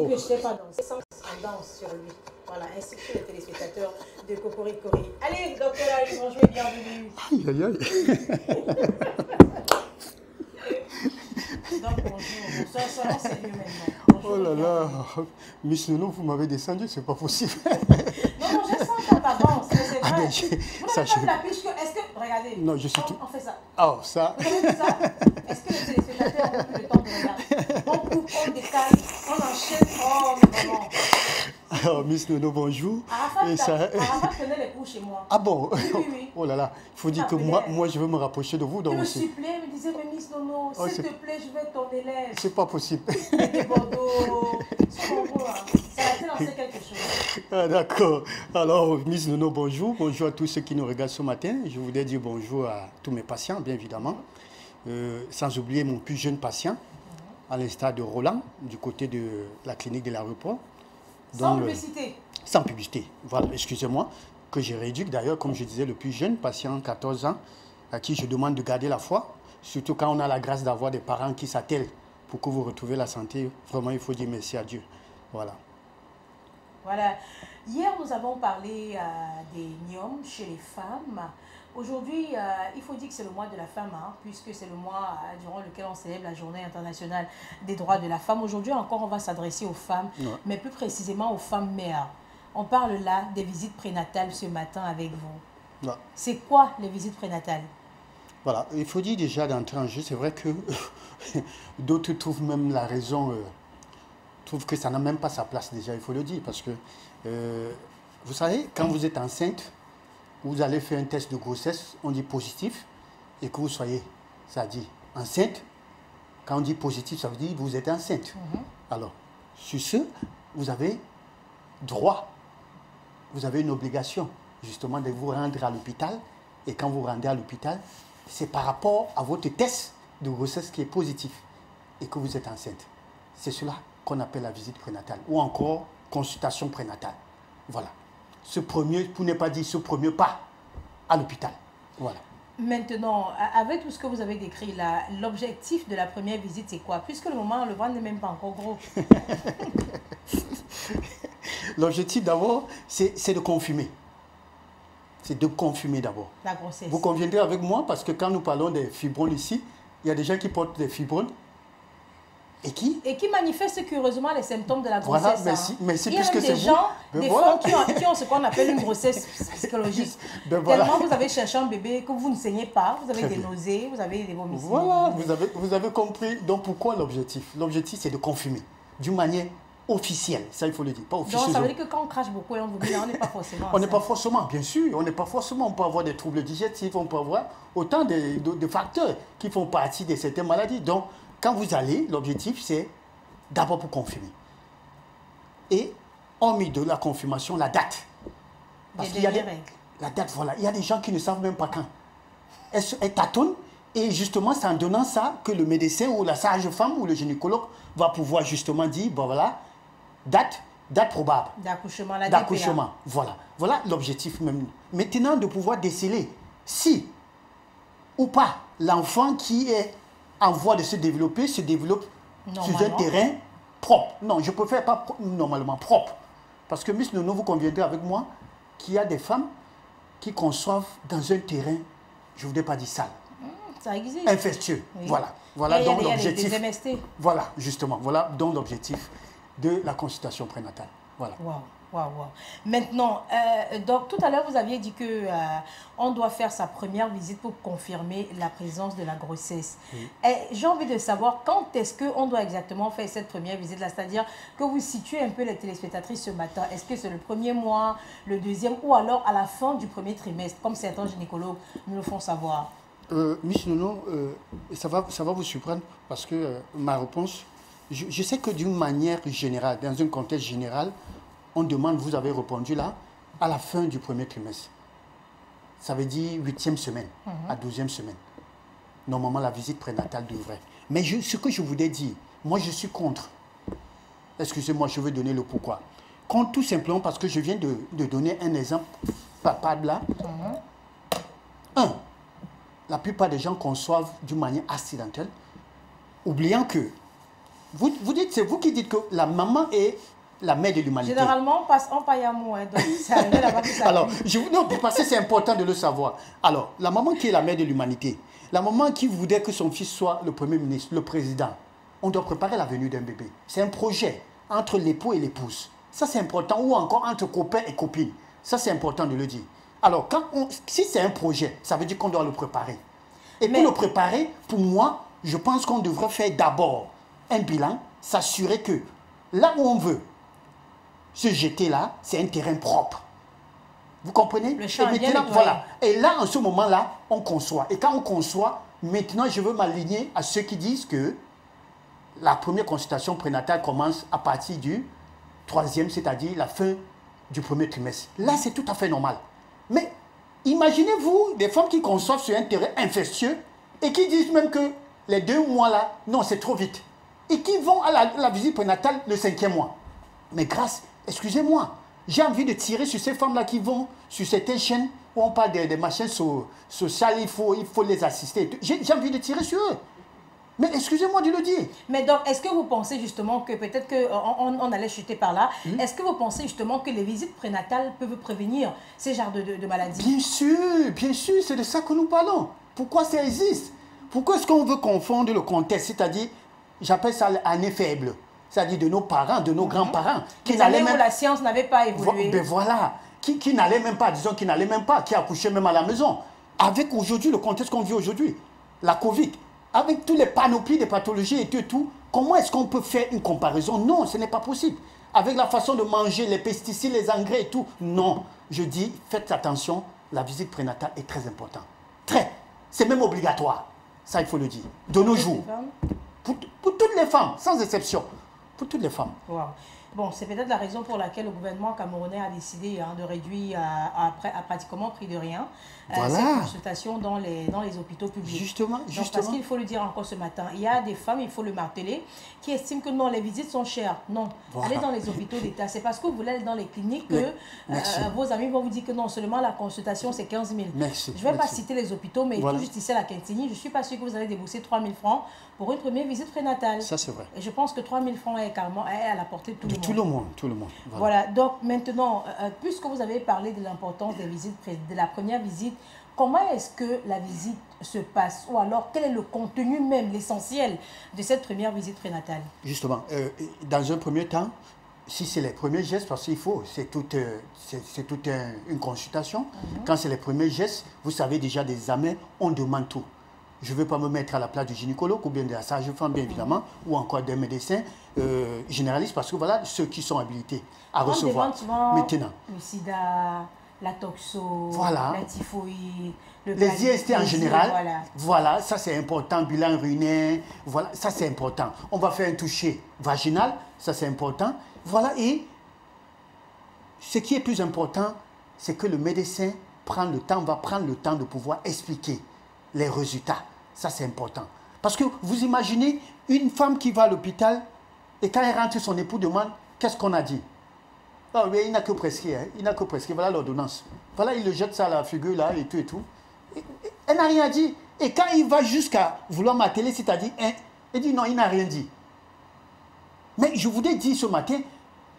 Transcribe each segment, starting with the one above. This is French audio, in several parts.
Que je ne sais pas danser, sans en danse sur lui. Voilà, ainsi que les téléspectateurs de Cocoricorie. Allez, docteur Ali, bonjour et bienvenue. Aïe, aïe, aïe. Donc bonjour, bonsoir, ça va, c'est mieux maintenant. Bonjour, Oh là là, Miss Nono, vous m'avez descendu, c'est pas possible. Non, non, je sens ta avance, mais c'est Ah, vrai. mais Vous n'avez pas de la puce que, est-ce que, regardez, Non, je suis tout. on fait ça. Oh, ça. Vous avez vu ça? Est-ce que les téléspectateurs ont plus le temps de regarder? On coupe, on décale, on enchaîne. Oh, mais vraiment. Alors, Miss Nono, bonjour. Et ça... Arafat tenait les coups chez moi. Ah bon? Oui, oui, oui. Oh là là, il faut dire que moi, je veux me rapprocher de vous. Il Donc me aussi. suppliait, il me disait, mais Miss Nono, Oh, s'il te plaît, je vais être ton élève. C'est pas possible. Mais Bordeaux, son Bordeaux, hein. Ça a été lancé quelque chose. Ah, d'accord. Alors, Miss Nono, bonjour. Bonjour à tous ceux qui nous regardent ce matin. Je voudrais dire bonjour à tous mes patients, bien évidemment. Sans oublier mon plus jeune patient, à l'instar de Roland, du côté de la clinique de l'aéroport. Sans publicité. Sans publicité, voilà, excusez-moi, que j'ai réduit d'ailleurs, comme je disais, le plus jeune patient, 14 ans, à qui je demande de garder la foi, surtout quand on a la grâce d'avoir des parents qui s'attellent pour que vous retrouviez la santé. Vraiment, il faut dire merci à Dieu. Voilà. Voilà. Hier, nous avons parlé des NIOM chez les femmes. Aujourd'hui, il faut dire que c'est le mois de la femme, hein, puisque c'est le mois durant lequel on célèbre la journée internationale des droits de la femme. Aujourd'hui encore, on va s'adresser aux femmes, mais plus précisément aux femmes mères. On parle là des visites prénatales ce matin avec vous. Ouais. C'est quoi les visites prénatales? Voilà, il faut dire déjà d'entrer en jeu, c'est vrai que d'autres trouvent même la raison, trouvent que ça n'a même pas sa place déjà, il faut le dire, parce que vous savez, quand vous êtes enceinte, vous allez faire un test de grossesse, on dit positif, et que vous soyez, ça dit enceinte, quand on dit positif, ça veut dire que vous êtes enceinte. Alors, sur ce, vous avez droit, vous avez une obligation, justement, de vous rendre à l'hôpital, et quand vous rendez à l'hôpital, c'est par rapport à votre test de grossesse qui est positif, et que vous êtes enceinte. C'est cela qu'on appelle la visite prénatale, ou encore consultation prénatale. Voilà. Ce premier, pour ne pas dire ce premier pas à l'hôpital. Voilà. Maintenant, avec tout ce que vous avez décrit là, l'objectif de la première visite, c'est quoi? Puisque le moment, le ventre n'est même pas encore gros. L'objectif d'abord, c'est de confirmer. C'est de confirmer d'abord. La grossesse. Vous conviendrez avec moi parce que quand nous parlons des fibromes ici, il y a des gens qui portent des fibromes. Et qui manifestent curieusement les symptômes de la grossesse. Voilà, merci, merci, il y a même des gens, des femmes qui ont ce qu'on appelle une grossesse psychologique. Tellement vous avez cherché un bébé que vous ne saignez pas, vous avez des nausées, vous avez des vomissements. Voilà, vous avez compris. Donc pourquoi l'objectif? L'objectif, c'est de confirmer d'une manière officielle. Ça, il faut le dire, pas officieuse. Donc ça veut dire que quand on crache beaucoup et on vomit, on n'est pas forcément... On n'est pas forcément, bien sûr, on n'est pas forcément. On peut avoir des troubles digestifs, on peut avoir autant de facteurs qui font partie de certaines maladies. Donc, quand vous allez, l'objectif, c'est d'abord pour confirmer. Et, hormis de la confirmation, la date. Parce qu'il y a la date, voilà. Il y a des gens qui ne savent même pas quand. Elles tâtonnent. Et justement, c'est en donnant ça que le médecin ou la sage-femme ou le gynécologue va pouvoir justement dire, bon voilà, date probable. D'accouchement, la d'accouchement. Voilà. Voilà l'objectif même. Maintenant, de pouvoir déceler si ou pas l'enfant qui est en voie de se développer, se développe sur un terrain propre. Non, je préfère pas normalement propre. Parce que Miss Nono, vous conviendrez avec moi qu'il y a des femmes qui conçoivent dans un terrain, je ne voudrais pas dire sale. Ça existe. Infectieux. Oui. Voilà. Voilà donc l'objectif. Voilà, justement. Voilà donc l'objectif de la consultation prénatale. Voilà. Wow. Wow, wow. Maintenant, donc tout à l'heure, vous aviez dit que on doit faire sa première visite pour confirmer la présence de la grossesse. Oui. J'ai envie de savoir quand est-ce qu'on doit exactement faire cette première visite-là, c'est-à-dire que vous situez un peu les téléspectatrices ce matin. Est-ce que c'est le premier mois, le deuxième ou alors à la fin du premier trimestre, comme certains gynécologues nous le font savoir? Miss Nono, ça va vous surprendre parce que ma réponse, je sais que d'une manière générale, dans un contexte général, on demande, vous avez répondu là, à la fin du premier trimestre. Ça veut dire 8e semaine, à 12e semaine. Normalement, la visite prénatale devrait. Mais ce que je voulais dire, moi je suis contre. Excusez-moi, je vais donner le pourquoi. Contre tout simplement parce que je viens de donner un exemple palpable là. La plupart des gens conçoivent d'une manière accidentelle, oubliant que vous dites, c'est vous qui dites que la maman est la mère de l'humanité. Généralement, on passe en paillamou, hein, donc c'est arrivé là-bas que ça. Alors, non, parce que c'est important de le savoir. Alors, la maman qui est la mère de l'humanité, la maman qui voudrait que son fils soit le premier ministre, le président, on doit préparer la venue d'un bébé. C'est un projet entre l'époux et l'épouse. Ça, c'est important. Ou encore entre copains et copines. Ça, c'est important de le dire. Alors, si c'est un projet, ça veut dire qu'on doit le préparer. Et pour le préparer, pour moi, je pense qu'on devrait faire d'abord un bilan, s'assurer que là où on veut se jeter là, c'est un terrain propre. Vous comprenez? Le champ et maintenant, voilà. Et là, en ce moment-là, on conçoit. Et quand on conçoit, maintenant, je veux m'aligner à ceux qui disent que la première consultation prénatale commence à partir du 3e, c'est-à-dire la fin du premier trimestre. Là, c'est tout à fait normal. Mais imaginez-vous des femmes qui conçoivent sur un terrain infectieux et qui disent même que les 2 mois là, non, c'est trop vite. Et qui vont à la visite prénatale le 5e mois. Mais grâce, excusez-moi, j'ai envie de tirer sur ces femmes-là qui vont sur certaines chaînes où on parle des machines sociales, il faut les assister. J'ai envie de tirer sur eux. Mais excusez-moi de le dire. Mais donc, est-ce que vous pensez justement que peut-être qu'on allait chuter par là, est-ce que vous pensez justement que les visites prénatales peuvent prévenir ces genres de maladies? Bien sûr, c'est de ça que nous parlons. Pourquoi ça existe? Pourquoi est-ce qu'on veut confondre le contexte? C'est-à-dire, j'appelle ça l'année faible. C'est-à-dire de nos parents, de nos grands-parents. Les années où la science n'avait pas évolué. Ben voilà, qui n'allaient même pas, disons qui n'allaient même pas, qui accouchaient même à la maison. Avec aujourd'hui, le contexte qu'on vit aujourd'hui, la Covid, avec tous les panoplies de pathologies et tout, comment est-ce qu'on peut faire une comparaison? Non, ce n'est pas possible. Avec la façon de manger, les pesticides, les engrais et tout, non. Je dis, faites attention, la visite prénatale est très importante. C'est même obligatoire. Ça, il faut le dire. De nos jours. Pour toutes les femmes, sans exception. Pour toutes les femmes. Wow. Bon, c'est peut-être la raison pour laquelle le gouvernement camerounais a décidé de réduire à pratiquement prix de rien ces consultations dans les hôpitaux publics. Justement. Parce qu'il faut le dire encore ce matin, il y a des femmes, il faut le marteler, qui estiment que non, les visites sont chères. Non, allez dans les hôpitaux d'État. C'est parce que vous voulez aller dans les cliniques que vos amis vont vous dire que non, seulement la consultation, c'est 15 000. Merci. Je ne vais pas citer les hôpitaux, mais tout juste ici à la Quintini, je ne suis pas sûre que vous allez débourser 3 000 francs pour une première visite prénatale. Ça, c'est vrai. Et je pense que 3 000 francs est carrément à la portée de tout le monde. Tout le monde. Voilà. Donc maintenant, puisque vous avez parlé de l'importance des visites, de la première visite, comment est-ce que la visite se passe? Ou alors, quel est le contenu même, l'essentiel de cette première visite prénatale? Justement, dans un premier temps, si c'est les premiers gestes, parce qu'il faut, c'est toute une consultation. Quand c'est les premiers gestes, vous savez déjà des examens, on demande tout. Je ne veux pas me mettre à la place du gynécologue ou bien de la sage-femme, bien évidemment, ou encore des médecins généralistes, parce que voilà ceux qui sont habilités à recevoir. On demande souvent maintenant. le sida, la toxo, la typhoïde, les IST en général. Voilà, ça c'est important, bilan urinaire, voilà, ça c'est important. On va faire un toucher vaginal, ça c'est important. Voilà, et ce qui est plus important, c'est que le médecin va prendre le temps de pouvoir expliquer les résultats. Ça, c'est important. Parce que vous imaginez une femme qui va à l'hôpital et quand elle rentre, son époux demande qu'est-ce qu'on a dit. Ah oui, il n'a que prescrit. Il n'a que prescrit. Voilà l'ordonnance. Voilà, il le jette ça à la figure là et tout et tout. Elle n'a rien dit. Et quand il va jusqu'à vouloir m'atteler, c'est-à-dire, il dit non, il n'a rien dit. Mais je voudrais dire ce matin,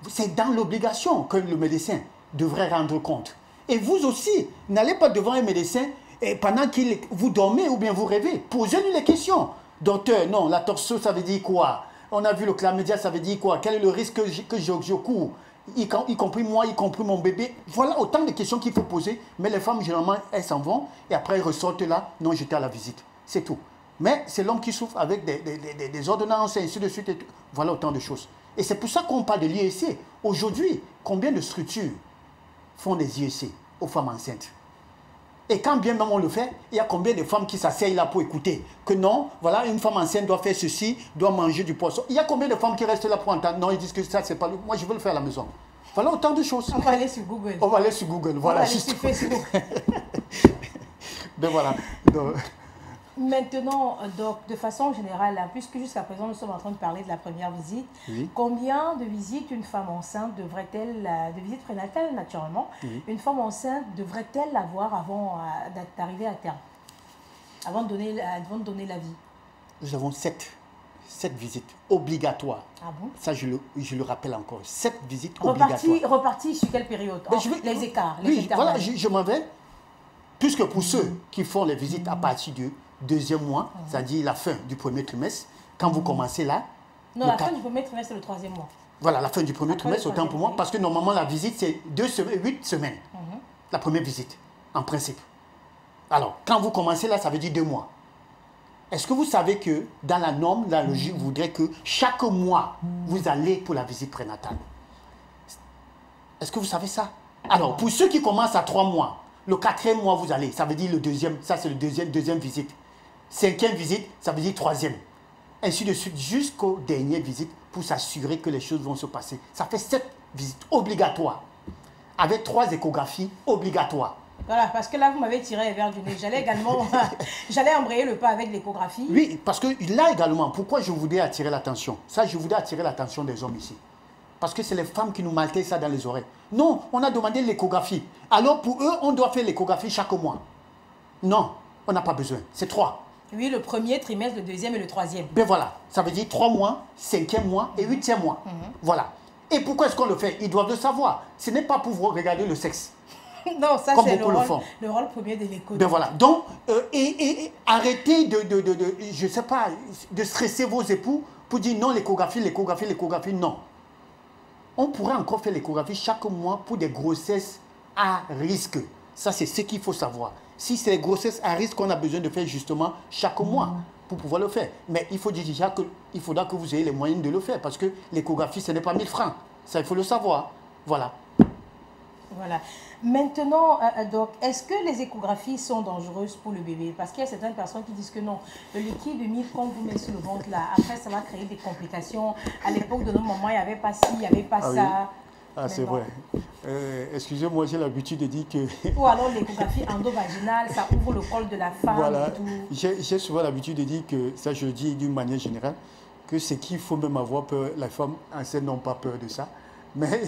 c'est dans l'obligation que le médecin devrait rendre compte. Et vous aussi, n'allez pas devant un médecin et pendant qu'il vous dormez ou bien vous rêvez, posez-lui les questions. Docteur, non, la torso, ça veut dire quoi? On a vu le chlamydia, ça veut dire quoi? Quel est le risque que je cours? Y compris moi, y compris mon bébé. Voilà autant de questions qu'il faut poser. Mais les femmes, généralement, elles s'en vont et après elles ressortent là. Non, j'étais à la visite. C'est tout. Mais c'est l'homme qui souffre avec des ordonnances et ainsi de suite. Et tout. Voilà autant de choses. Et c'est pour ça qu'on parle de l'IEC. Aujourd'hui, combien de structures font des IEC aux femmes enceintes? Et quand bien même on le fait, il y a combien de femmes qui s'asseyent là pour écouter que non, voilà, une femme enceinte doit faire ceci, doit manger du poisson. Il y a combien de femmes qui restent là pour entendre? Non, ils disent que ça, c'est pas lui. Moi, je veux le faire à la maison. Voilà autant de choses. On va aller sur Google. On va aller sur Google, voilà. On va aller sur Facebook. Ben voilà. Donc... Maintenant, donc, de façon générale, puisque jusqu'à présent nous sommes en train de parler de la première visite, combien de visites une femme enceinte devrait-elle, de visites prénatales naturellement, une femme enceinte devrait-elle avoir avant d'arriver à terme, avant de donner la vie? Nous avons 7 7 visites obligatoires. Ah bon? Ça, je le rappelle encore. 7 visites obligatoires. Reparti sur quelle période? Les écarts. Oui, voilà, je m'en vais. Puisque pour ceux qui font les visites à partir du deuxième mois, c'est-à-dire la fin du premier trimestre, quand vous commencez là... Non, la fin du premier trimestre, c'est le troisième mois. Voilà, la fin du premier trimestre, autant pour moi, parce que normalement, la visite, c'est 8 semaines. La première visite, en principe. Alors, quand vous commencez là, ça veut dire 2 mois. Est-ce que vous savez que dans la norme, la logique voudrait que chaque mois, vous allez pour la visite prénatale? Est-ce que vous savez ça? Alors, pour ceux qui commencent à 3 mois, le 4e mois, vous allez. Ça veut dire le deuxième. Ça, c'est le deuxième visite. 5e visite, ça veut dire 3e. Ainsi de suite, jusqu'aux dernières visites pour s'assurer que les choses vont se passer. Ça fait 7 visites obligatoires. Avec 3 échographies obligatoires. Voilà, parce que là, vous m'avez tiré les verres du nez. J'allais également, j'allais embrayer le pas avec l'échographie. Oui, parce que là également, pourquoi je voudrais attirer l'attention? Ça, je voudrais attirer l'attention des hommes ici. Parce que c'est les femmes qui nous maltraitent ça dans les oreilles. Non, on a demandé l'échographie. Alors pour eux, on doit faire l'échographie chaque mois. Non, on n'a pas besoin. C'est 3. Oui, le premier trimestre, le deuxième et le troisième. Ben voilà, ça veut dire 3 mois, 5e mois et 8e mois. Voilà. Et pourquoi est-ce qu'on le fait? Ils doivent le savoir. Ce n'est pas pour vous regarder le sexe. Non, ça c'est le rôle premier de l'écho. Ben voilà. Donc, arrêtez je sais pas, de stresser vos époux pour dire non, l'échographie, non. On pourrait encore faire l'échographie chaque mois pour des grossesses à risque. Ça, c'est ce qu'il faut savoir. Si c'est les grossesses à risque qu'on a besoin de faire justement chaque mois pour pouvoir le faire. Mais il faut dire déjà qu'il faudra que vous ayez les moyens de le faire parce que l'échographie, ce n'est pas 1000 francs. Ça, il faut le savoir. Voilà. Voilà. Maintenant, donc, est-ce que les échographies sont dangereuses pour le bébé? Parce qu'il y a certaines personnes qui disent que non, le liquide humide qu'on vous met sur le ventre là, après ça va créer des complications. À l'époque de nos mamans, il n'y avait pas ci, il n'y avait pas ça. Oui. Ah, c'est vrai. Excusez-moi, j'ai l'habitude de dire que... Ou alors l'échographie endovaginale, ça ouvre le col de la femme voilà. et tout. J'ai souvent l'habitude de dire que, ça je le dis d'une manière générale, que ce qu'il faut même avoir peur, les femmes enceintes n'ont pas peur de ça. Mais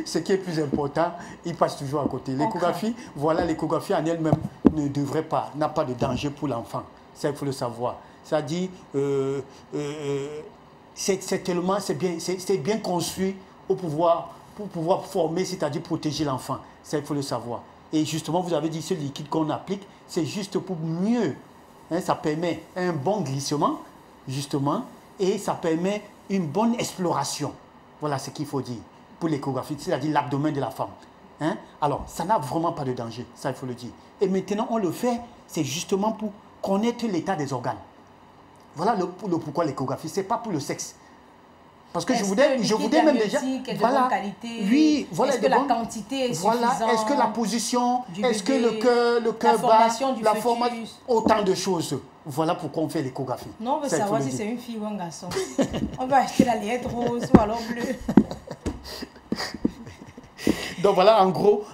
ce qui est plus important, il passe toujours à côté. L'échographie, voilà, l'échographie en elle-même n'a pas de danger pour l'enfant. Ça, il faut le savoir. Ça dit, c'est bien construit pour pouvoir former, c'est-à-dire protéger l'enfant. Ça, il faut le savoir. Et justement, vous avez dit, ce liquide qu'on applique, c'est juste pour mieux. Hein, ça permet un bon glissement, justement, et ça permet une bonne exploration. Voilà ce qu'il faut dire pour l'échographie, c'est-à-dire l'abdomen de la femme. Hein? Alors, ça n'a vraiment pas de danger, ça il faut le dire. Et maintenant, on le fait, c'est justement pour connaître l'état des organes. Voilà le pourquoi l'échographie, ce n'est pas pour le sexe. Parce que je voudrais même déjà... Est de voilà, bonne qualité, oui, voilà, est-ce que la quantité est suffisante? Voilà, est-ce que la position, est-ce que le cœur bat, la formation, autant de choses. Voilà pourquoi on fait l'échographie. Non, on veut savoir si c'est une fille ou un garçon. On va acheter la lettre rose ou alors bleue. Donc voilà, en gros,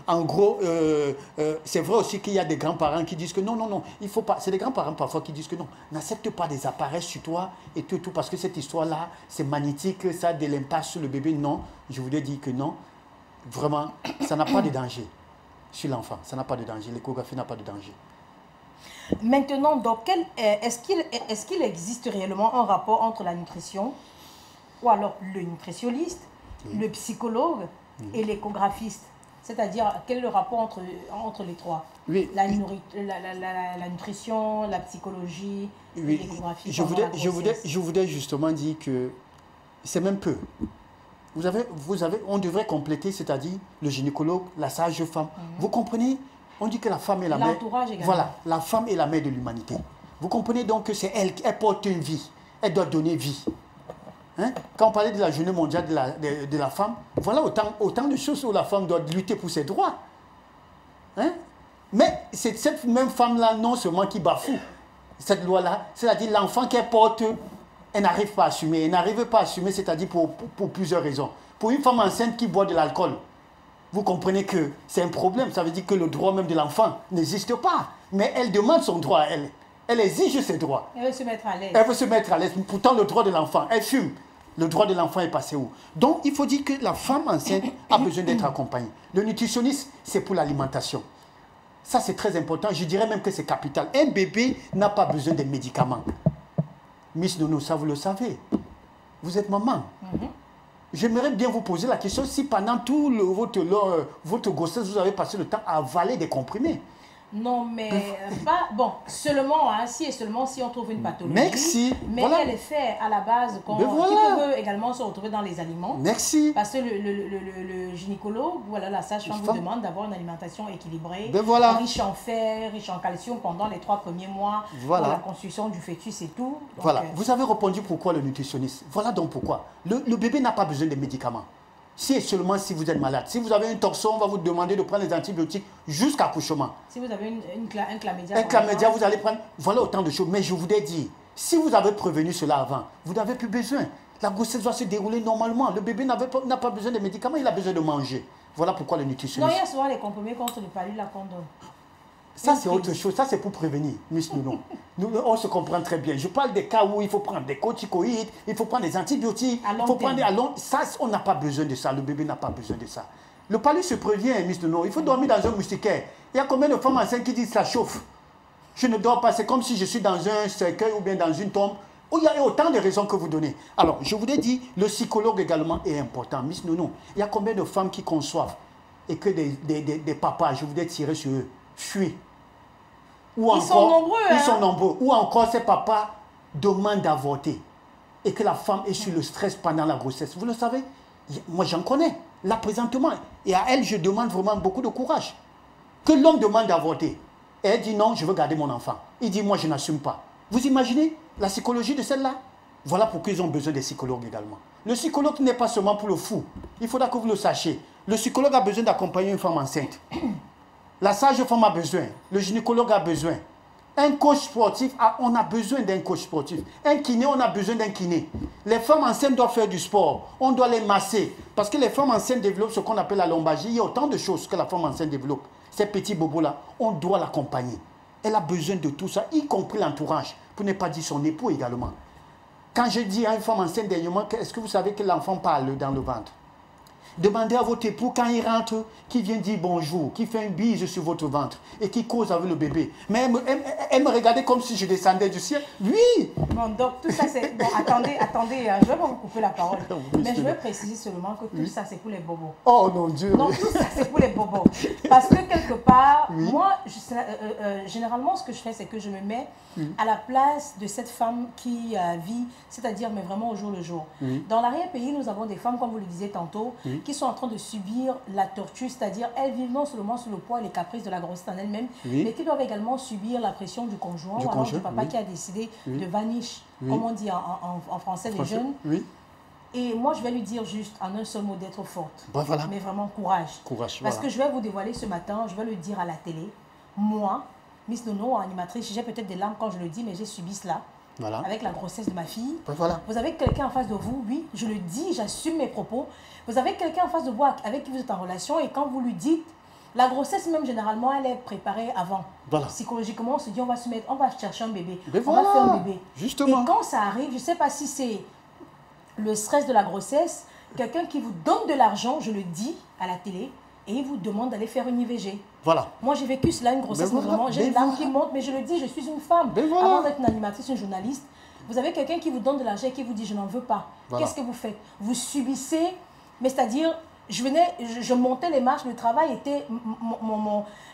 c'est vrai aussi qu'il y a des grands-parents qui disent que non, il faut pas. C'est des grands-parents parfois qui disent que non, n'accepte pas des appareils sur toi et tout, parce que cette histoire-là, c'est magnétique, ça a de l'impact sur le bébé. Non, je voulais dire que non, vraiment, ça n'a pas de danger sur l'enfant. Ça n'a pas de danger, l'échographie n'a pas de danger. Maintenant, donc, est-ce qu'il existe réellement un rapport entre la nutrition, ou alors le nutritionniste, le psychologue et l'échographiste? C'est-à-dire, quel est le rapport entre les trois? Oui. La nutrition, la psychologie, l'échographie. Je voudrais justement dire que c'est même peu. On devrait compléter, c'est-à-dire le gynécologue, la sage-femme. Vous comprenez? On dit que la femme est la mère. L'entourage également. Voilà, la femme est la mère de l'humanité. Vous comprenez donc que c'est elle porte une vie. Elle doit donner vie. Hein? Quand on parlait de la journée mondiale de la femme, voilà autant de choses où la femme doit lutter pour ses droits. Hein? Mais c'est cette même femme-là, non seulement qui bafoue cette loi-là, c'est-à-dire l'enfant qu'elle porte, elle n'arrive pas à assumer. Elle n'arrive pas à assumer, c'est-à-dire pour plusieurs raisons. Pour une femme enceinte qui boit de l'alcool, vous comprenez que c'est un problème. Ça veut dire que le droit même de l'enfant n'existe pas. Mais elle demande son droit à elle. Elle exige ses droits. Elle veut se mettre à l'aise. Elle veut se mettre à l'aise. Pourtant, le droit de l'enfant, elle fume. Le droit de l'enfant est passé où? Donc, il faut dire que la femme enceinte a besoin d'être accompagnée. Le nutritionniste, c'est pour l'alimentation. Ça, c'est très important. Je dirais même que c'est capital. Un bébé n'a pas besoin de médicaments. Miss Nono, ça vous le savez. Vous êtes maman. J'aimerais bien vous poser la question si pendant tout votre grossesse, vous avez passé le temps à avaler des comprimés. Non, mais pas... Bon, seulement, hein, si et seulement si on trouve une pathologie. Merci. Mais Voilà. il y a les faits à la base qui peuvent également se retrouver dans les aliments. Merci. Parce que le gynécologue, voilà, la sage-femme vous demande d'avoir une alimentation équilibrée, riche en fer, riche en calcium pendant les 3 premiers mois pour la construction du fœtus et tout. Donc, voilà. Vous avez répondu pourquoi le nutritionniste. Voilà donc pourquoi. Le bébé n'a pas besoin de médicaments. Si et seulement si vous êtes malade. Si vous avez un toxon, on va vous demander de prendre les antibiotiques jusqu'à accouchement. Si vous avez un chlamydia. Un chlamydia, vous allez prendre... Voilà autant de choses. Mais je voudrais dire, si vous avez prévenu cela avant, vous n'avez plus besoin. La grossesse va se dérouler normalement. Le bébé n'a pas besoin de médicaments, il a besoin de manger. Voilà pourquoi le nutritionniste... Non, il y a souvent les comprimés contre le palud qu'on donne. Ça, c'est autre chose. Ça, c'est pour prévenir, Miss Nono. Nous, on se comprend très bien. Je parle des cas où il faut prendre des corticoïdes, il faut prendre des antibiotiques, il faut prendre à long... Ça, on n'a pas besoin de ça. Le bébé n'a pas besoin de ça. Le palud se prévient, Miss Nono. Il faut dormir dans un moustiquaire. Il y a combien de femmes enceintes qui disent ça chauffe? Je ne dors pas. C'est comme si je suis dans un cercueil ou bien dans une tombe. Il y a autant de raisons que vous donnez. Alors, je vous ai dit, le psychologue également est important. Miss Nono, il y a combien de femmes qui conçoivent et que des papas, je voudrais tirer sur eux, fuient. Ils sont nombreux. Ils sont nombreux. Ou encore, ces papas demandent d'avorter. Et que la femme est sur le stress pendant la grossesse. Vous le savez? Moi, j'en connais. Là, présentement. Et à elle, je demande vraiment beaucoup de courage. Que l'homme demande d'avorter. Et elle dit non, je veux garder mon enfant. Il dit, moi, je n'assume pas. Vous imaginez la psychologie de celle-là? Voilà pourquoi ils ont besoin des psychologues également. Le psychologue n'est pas seulement pour le fou. Il faudra que vous le sachiez. Le psychologue a besoin d'accompagner une femme enceinte. La sage-femme a besoin, le gynécologue a besoin. Un coach sportif, on a besoin d'un coach sportif. Un kiné, on a besoin d'un kiné. Les femmes enceintes doivent faire du sport. On doit les masser. Parce que les femmes enceintes développent ce qu'on appelle la lombalgie. Il y a autant de choses que la femme enceinte développe. Ces petits bobos-là, on doit l'accompagner. Elle a besoin de tout ça, y compris l'entourage, pour ne pas dire son époux également. Quand je dis à une femme enceinte dernièrement, est-ce que vous savez que l'enfant parle dans le ventre? Demandez à votre époux quand il rentre, qui vient dire bonjour, qui fait une bise sur votre ventre et qui cause avec le bébé. Mais elle me regardait comme si je descendais du ciel. Oui! Bon, donc tout ça c'est... Bon, attendez, je vais pas vous couper la parole. Mais je veux préciser seulement que tout ça c'est pour les bobos. Oh mon Dieu! Non, tout ça c'est pour les bobos. Parce que quelque part, moi, généralement ce que je fais, c'est que je me mets à la place de cette femme qui vit, c'est-à-dire mais vraiment au jour le jour. Dans l'arrière-pays, nous avons des femmes, comme vous le disiez tantôt, qui sont en train de subir la torture, c'est-à-dire elles vivent non seulement sous le poids et les caprices de la grossesse en elle-même, mais qui doivent également subir la pression du conjoint ou alors du papa qui a décidé de vanish, comme on dit en français, des jeunes. Et moi, je vais lui dire juste en un seul mot d'être forte, mais vraiment courage. Parce que je vais vous dévoiler ce matin, je vais le dire à la télé, moi, Miss Nono, animatrice, j'ai peut-être des larmes quand je le dis, mais j'ai subi cela. Avec la grossesse de ma fille. Vous avez quelqu'un en face de vous, oui, je le dis, j'assume mes propos. Vous avez quelqu'un en face de vous avec qui vous êtes en relation et quand vous lui dites, la grossesse même généralement, elle est préparée avant. Psychologiquement, on se dit, on va chercher un bébé, on va faire un bébé. Justement. Et quand ça arrive, je ne sais pas si c'est le stress de la grossesse, quelqu'un qui vous donne de l'argent, je le dis à la télé, et il vous demande d'aller faire une IVG. Moi, j'ai vécu cela, une grossesse, vraiment, j'ai les larmes qui montent, mais je le dis, je suis une femme. Avant d'être une animatrice, une journaliste, vous avez quelqu'un qui vous donne de l'argent et qui vous dit, je n'en veux pas. Qu'est-ce que vous faites? Vous subissez, mais c'est-à-dire, je montais les marches, le travail était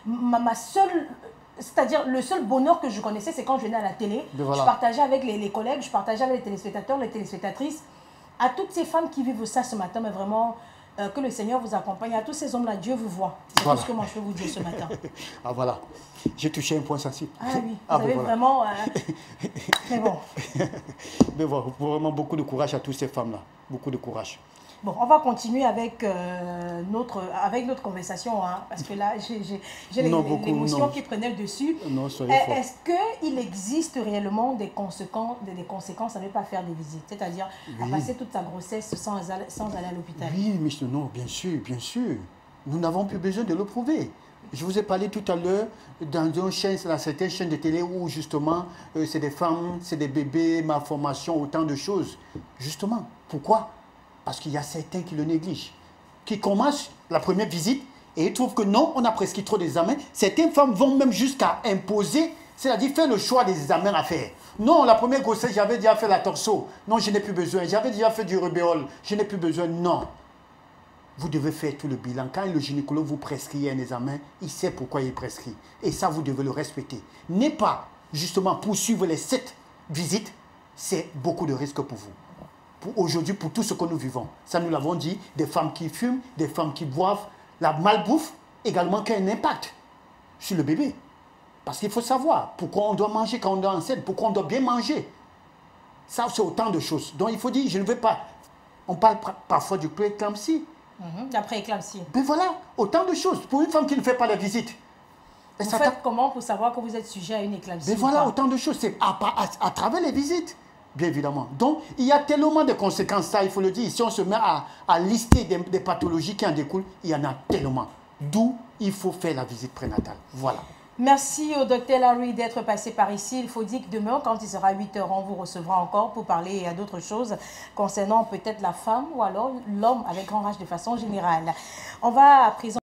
ma seule... C'est-à-dire, le seul bonheur que je connaissais, c'est quand je venais à la télé. Je partageais avec les collègues, je partageais avec les téléspectateurs, les téléspectatrices. À toutes ces femmes qui vivent ça ce matin, mais vraiment... que le Seigneur vous accompagne. À tous ces hommes-là, Dieu vous voit. C'est tout ce que moi je peux vous dire ce matin. Ah voilà, j'ai touché un point sensible. Ah oui, vous avez vraiment... Mais bon. Mais bon, vraiment beaucoup de courage à toutes ces femmes-là. Beaucoup de courage. Bon, on va continuer avec, notre conversation, hein, parce que là, j'ai l'émotion qui prenait le dessus. Est-ce qu'il existe réellement des conséquences à ne pas faire des visites? C'est-à-dire à passer toute sa grossesse sans aller à l'hôpital? Oui, mais non, bien sûr, bien sûr. Nous n'avons plus besoin de le prouver. Je vous ai parlé tout à l'heure dans certaines chaînes de télé où justement c'est des femmes, c'est des bébés, malformations, autant de choses. Justement, pourquoi? Parce qu'il y a certains qui le négligent, qui commencent la première visite et ils trouvent que non, on a prescrit trop d'examens. Certaines femmes vont même jusqu'à imposer C'est-à-dire faire le choix des examens à faire. Non, la première grossesse, j'avais déjà fait la torso. Non, je n'ai plus besoin. J'avais déjà fait du rubéole. Je n'ai plus besoin. Non. Vous devez faire tout le bilan. Quand le gynécologue vous prescrit un examen, il sait pourquoi il prescrit. Et ça, vous devez le respecter. N'est pas, justement, poursuivre les 7 visites, c'est beaucoup de risques pour vous. Aujourd'hui, pour tout ce que nous vivons. Ça, nous l'avons dit, des femmes qui fument, des femmes qui boivent, la malbouffe, également qui a un impact sur le bébé. Parce qu'il faut savoir pourquoi on doit manger quand on est enceinte, pourquoi on doit bien manger. Ça, c'est autant de choses. Donc, il faut dire, je ne veux pas... On parle parfois du pré-éclampsie. D'après éclampsie. Ben voilà, autant de choses. Pour une femme qui ne fait pas la visite. Vous faites comment pour savoir que vous êtes sujet à une éclampsie? Ben voilà, autant de choses. C'est à travers les visites, bien évidemment. Donc, il y a tellement de conséquences, ça, il faut le dire. Si on se met à lister des pathologies qui en découlent, il y en a tellement. D'où il faut faire la visite prénatale. Voilà. Merci au Dr Larry d'être passé par ici. Il faut dire que demain, quand il sera 8 h, on vous recevra encore pour parler d'autres choses concernant peut-être la femme ou alors l'homme avec grand H de façon générale. On va à présent...